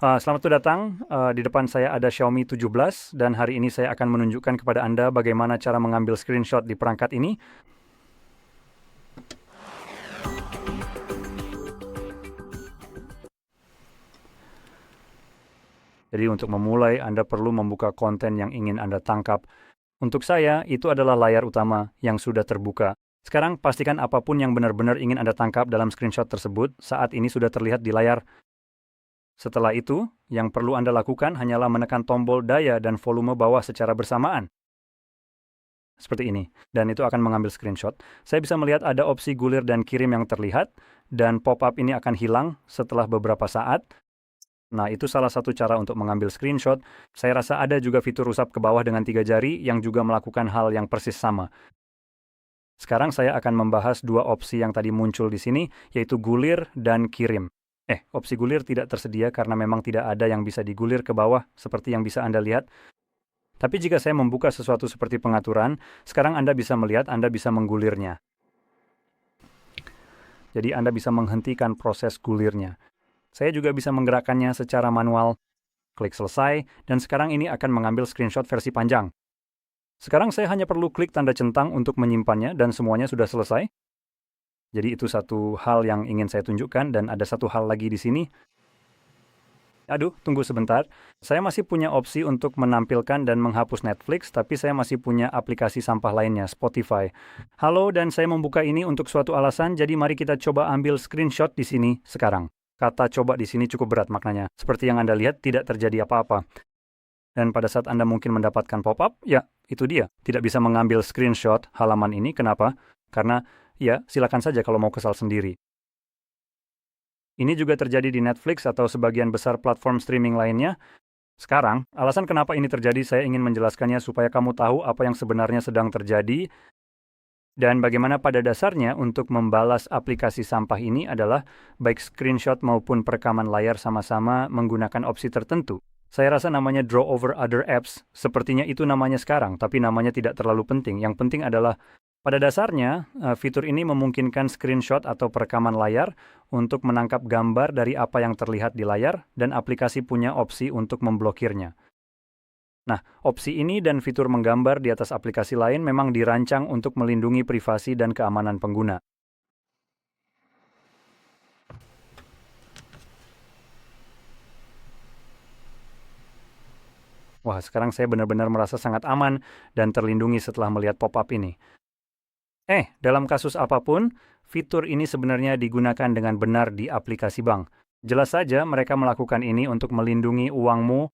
Selamat datang. Di depan saya ada Xiaomi 17 dan hari ini saya akan menunjukkan kepada Anda bagaimana cara mengambil screenshot di perangkat ini. Jadi untuk memulai, Anda perlu membuka konten yang ingin Anda tangkap. Untuk saya, itu adalah layar utama yang sudah terbuka. Sekarang pastikan apapun yang benar-benar ingin Anda tangkap dalam screenshot tersebut saat ini sudah terlihat di layar. Setelah itu, yang perlu Anda lakukan hanyalah menekan tombol daya dan volume bawah secara bersamaan. Seperti ini. Dan itu akan mengambil screenshot. Saya bisa melihat ada opsi gulir dan kirim yang terlihat, dan pop-up ini akan hilang setelah beberapa saat. Nah, itu salah satu cara untuk mengambil screenshot. Saya rasa ada juga fitur usap ke bawah dengan 3 jari yang juga melakukan hal yang persis sama. Sekarang saya akan membahas dua opsi yang tadi muncul di sini, yaitu gulir dan kirim. Opsi gulir tidak tersedia karena memang tidak ada yang bisa digulir ke bawah seperti yang bisa Anda lihat. Tapi jika saya membuka sesuatu seperti pengaturan, sekarang Anda bisa melihat Anda bisa menggulirnya. Jadi Anda bisa menghentikan proses gulirnya. Saya juga bisa menggerakkannya secara manual. Klik selesai, dan sekarang ini akan mengambil screenshot versi panjang. Sekarang saya hanya perlu klik tanda centang untuk menyimpannya dan semuanya sudah selesai. Jadi itu satu hal yang ingin saya tunjukkan dan ada satu hal lagi di sini. Aduh, tunggu sebentar. Saya masih punya opsi untuk menampilkan dan menghapus Netflix, tapi saya masih punya aplikasi sampah lainnya, Spotify. Halo, dan saya membuka ini untuk suatu alasan, jadi mari kita coba ambil screenshot di sini sekarang. Kata coba di sini cukup berat maknanya. Seperti yang Anda lihat, tidak terjadi apa-apa. Dan pada saat Anda mungkin mendapatkan pop-up, ya, itu dia. Tidak bisa mengambil screenshot halaman ini. Kenapa? Karena, ya, silakan saja kalau mau kesal sendiri. Ini juga terjadi di Netflix atau sebagian besar platform streaming lainnya. Sekarang, alasan kenapa ini terjadi saya ingin menjelaskannya supaya kamu tahu apa yang sebenarnya sedang terjadi dan bagaimana pada dasarnya untuk membalas aplikasi sampah ini adalah baik screenshot maupun perekaman layar sama-sama menggunakan opsi tertentu. Saya rasa namanya draw over other apps, sepertinya itu namanya sekarang, tapi namanya tidak terlalu penting. Yang penting adalah pada dasarnya, fitur ini memungkinkan screenshot atau perekaman layar untuk menangkap gambar dari apa yang terlihat di layar, dan aplikasi punya opsi untuk memblokirnya. Nah, opsi ini dan fitur menggambar di atas aplikasi lain memang dirancang untuk melindungi privasi dan keamanan pengguna. Wah, sekarang saya benar-benar merasa sangat aman dan terlindungi setelah melihat pop-up ini. Dalam kasus apapun, fitur ini sebenarnya digunakan dengan benar di aplikasi bank. Jelas saja mereka melakukan ini untuk melindungi uangmu,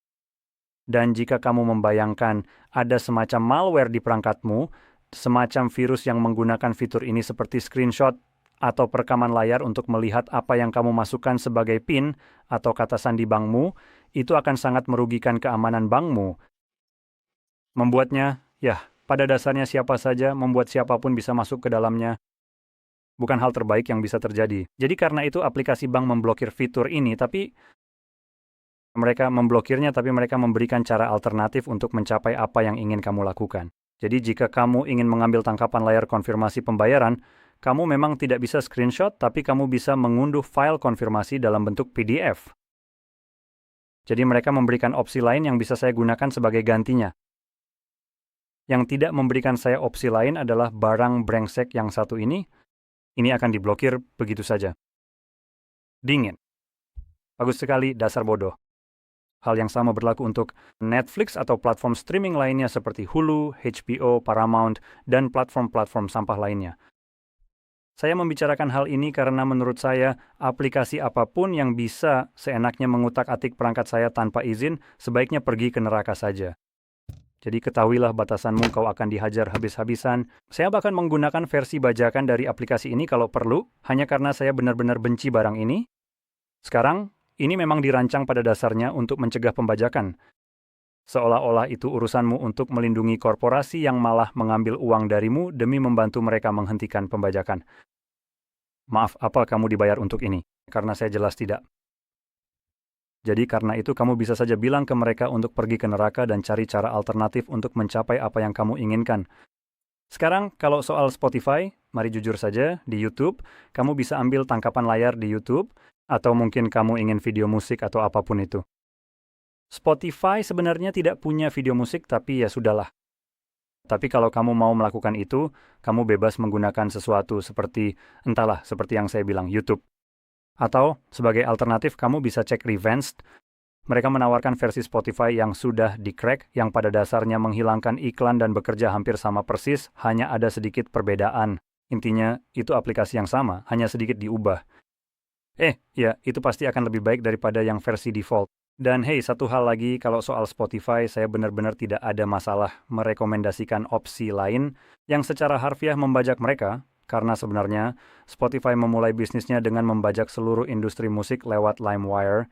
dan jika kamu membayangkan ada semacam malware di perangkatmu, semacam virus yang menggunakan fitur ini seperti screenshot atau perekaman layar untuk melihat apa yang kamu masukkan sebagai PIN atau kata sandi bankmu, itu akan sangat merugikan keamanan bankmu. Membuatnya, pada dasarnya siapa saja, membuat siapapun bisa masuk ke dalamnya. Bukan hal terbaik yang bisa terjadi. Jadi karena itu aplikasi bank memblokir fitur ini, tapi mereka memblokirnya tapi mereka memberikan cara alternatif untuk mencapai apa yang ingin kamu lakukan. Jadi jika kamu ingin mengambil tangkapan layar konfirmasi pembayaran, kamu memang tidak bisa screenshot, tapi kamu bisa mengunduh file konfirmasi dalam bentuk PDF. Jadi mereka memberikan opsi lain yang bisa saya gunakan sebagai gantinya. Yang tidak memberikan saya opsi lain adalah barang brengsek yang satu ini. Ini akan diblokir begitu saja. Dingin. Bagus sekali, dasar bodoh. Hal yang sama berlaku untuk Netflix atau platform streaming lainnya seperti Hulu, HBO, Paramount, dan platform-platform sampah lainnya. Saya membicarakan hal ini karena menurut saya, aplikasi apapun yang bisa seenaknya mengutak-atik perangkat saya tanpa izin, sebaiknya pergi ke neraka saja. Jadi ketahuilah batasanmu, kau akan dihajar habis-habisan. Saya bahkan menggunakan versi bajakan dari aplikasi ini kalau perlu, hanya karena saya benar-benar benci barang ini. Sekarang, ini memang dirancang pada dasarnya untuk mencegah pembajakan. Seolah-olah itu urusanmu untuk melindungi korporasi yang malah mengambil uang darimu demi membantu mereka menghentikan pembajakan. Maaf, apa kamu dibayar untuk ini? Karena saya jelas tidak. Jadi karena itu kamu bisa saja bilang ke mereka untuk pergi ke neraka dan cari cara alternatif untuk mencapai apa yang kamu inginkan. Sekarang, kalau soal Spotify, mari jujur saja, di YouTube, kamu bisa ambil tangkapan layar di YouTube, atau mungkin kamu ingin video musik atau apapun itu. Spotify sebenarnya tidak punya video musik, tapi ya sudahlah. Tapi kalau kamu mau melakukan itu, kamu bebas menggunakan sesuatu seperti, entahlah, seperti yang saya bilang, YouTube. Atau, sebagai alternatif, kamu bisa cek Revanced. Mereka menawarkan versi Spotify yang sudah di-crack, yang pada dasarnya menghilangkan iklan dan bekerja hampir sama persis, hanya ada sedikit perbedaan. Intinya, itu aplikasi yang sama, hanya sedikit diubah. Ya, itu pasti akan lebih baik daripada yang versi default. Dan hey, satu hal lagi, kalau soal Spotify, saya benar-benar tidak ada masalah merekomendasikan opsi lain yang secara harfiah membajak mereka, karena sebenarnya Spotify memulai bisnisnya dengan membajak seluruh industri musik lewat LimeWire.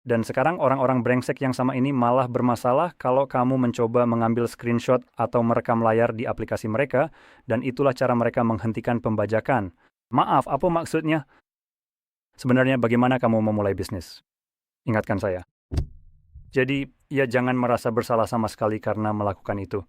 Dan sekarang orang-orang brengsek yang sama ini malah bermasalah kalau kamu mencoba mengambil screenshot atau merekam layar di aplikasi mereka, dan itulah cara mereka menghentikan pembajakan. Maaf, apa maksudnya? Sebenarnya bagaimana kamu memulai bisnis? Ingatkan saya. Jadi, ya jangan merasa bersalah sama sekali karena melakukan itu.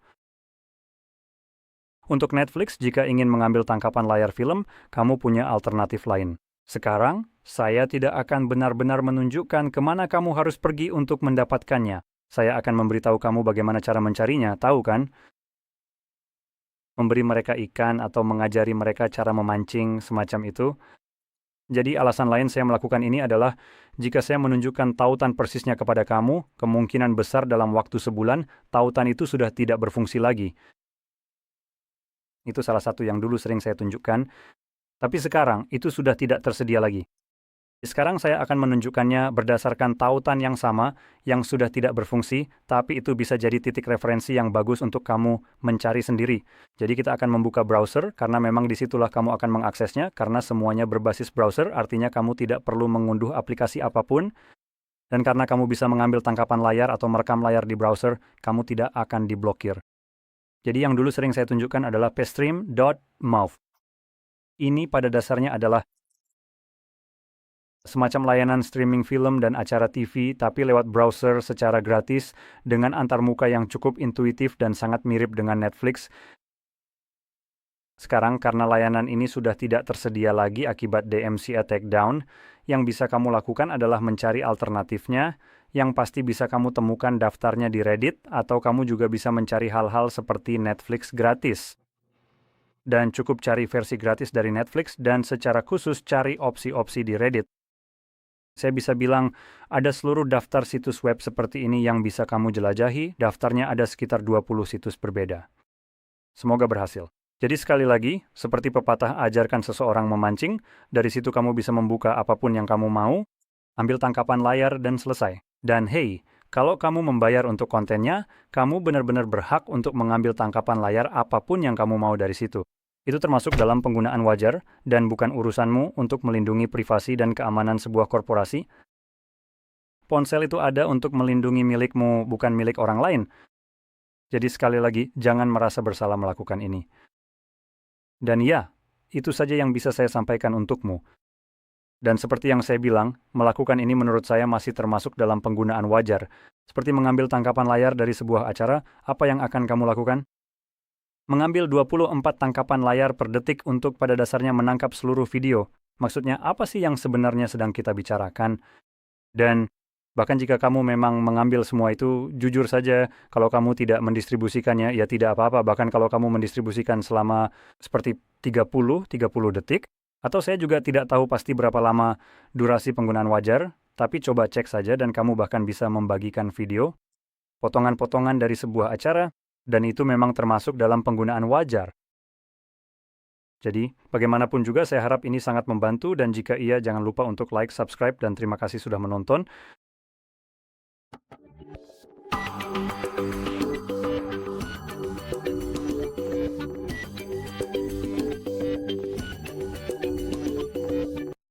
Untuk Netflix, jika ingin mengambil tangkapan layar film, kamu punya alternatif lain. Sekarang, saya tidak akan benar-benar menunjukkan kemana kamu harus pergi untuk mendapatkannya. Saya akan memberitahu kamu bagaimana cara mencarinya, tahu kan? Memberi mereka ikan atau mengajari mereka cara memancing, semacam itu. Jadi alasan lain saya melakukan ini adalah, jika saya menunjukkan tautan persisnya kepada kamu, kemungkinan besar dalam waktu sebulan, tautan itu sudah tidak berfungsi lagi. Itu salah satu yang dulu sering saya tunjukkan, tapi sekarang itu sudah tidak tersedia lagi. Sekarang saya akan menunjukkannya berdasarkan tautan yang sama, yang sudah tidak berfungsi, tapi itu bisa jadi titik referensi yang bagus untuk kamu mencari sendiri. Jadi kita akan membuka browser, karena memang disitulah kamu akan mengaksesnya, karena semuanya berbasis browser, artinya kamu tidak perlu mengunduh aplikasi apapun, dan karena kamu bisa mengambil tangkapan layar atau merekam layar di browser, kamu tidak akan diblokir. Jadi yang dulu sering saya tunjukkan adalah Pestream.mouth. Ini pada dasarnya adalah semacam layanan streaming film dan acara TV, tapi lewat browser secara gratis dengan antarmuka yang cukup intuitif dan sangat mirip dengan Netflix. Sekarang, karena layanan ini sudah tidak tersedia lagi akibat DMCA takedown, yang bisa kamu lakukan adalah mencari alternatifnya, yang pasti bisa kamu temukan daftarnya di Reddit, atau kamu juga bisa mencari hal-hal seperti Netflix gratis. Dan cukup cari versi gratis dari Netflix, dan secara khusus cari opsi-opsi di Reddit. Saya bisa bilang, ada seluruh daftar situs web seperti ini yang bisa kamu jelajahi, daftarnya ada sekitar 20 situs berbeda. Semoga berhasil. Jadi sekali lagi, seperti pepatah ajarkan seseorang memancing, dari situ kamu bisa membuka apapun yang kamu mau, ambil tangkapan layar dan selesai. Dan hey, kalau kamu membayar untuk kontennya, kamu benar-benar berhak untuk mengambil tangkapan layar apapun yang kamu mau dari situ. Itu termasuk dalam penggunaan wajar, dan bukan urusanmu untuk melindungi privasi dan keamanan sebuah korporasi. Ponsel itu ada untuk melindungi milikmu, bukan milik orang lain. Jadi sekali lagi, jangan merasa bersalah melakukan ini. Dan ya, itu saja yang bisa saya sampaikan untukmu. Dan seperti yang saya bilang, melakukan ini menurut saya masih termasuk dalam penggunaan wajar. Seperti mengambil tangkapan layar dari sebuah acara, apa yang akan kamu lakukan? Mengambil 24 tangkapan layar per detik untuk pada dasarnya menangkap seluruh video. Maksudnya, apa sih yang sebenarnya sedang kita bicarakan? Dan bahkan jika kamu memang mengambil semua itu, jujur saja, kalau kamu tidak mendistribusikannya, ya tidak apa-apa. Bahkan kalau kamu mendistribusikan selama seperti 30 detik, atau saya juga tidak tahu pasti berapa lama durasi penggunaan wajar, tapi coba cek saja dan kamu bahkan bisa membagikan video, potongan-potongan dari sebuah acara, dan itu memang termasuk dalam penggunaan wajar. Jadi, bagaimanapun juga saya harap ini sangat membantu, dan jika iya jangan lupa untuk like, subscribe, dan terima kasih sudah menonton.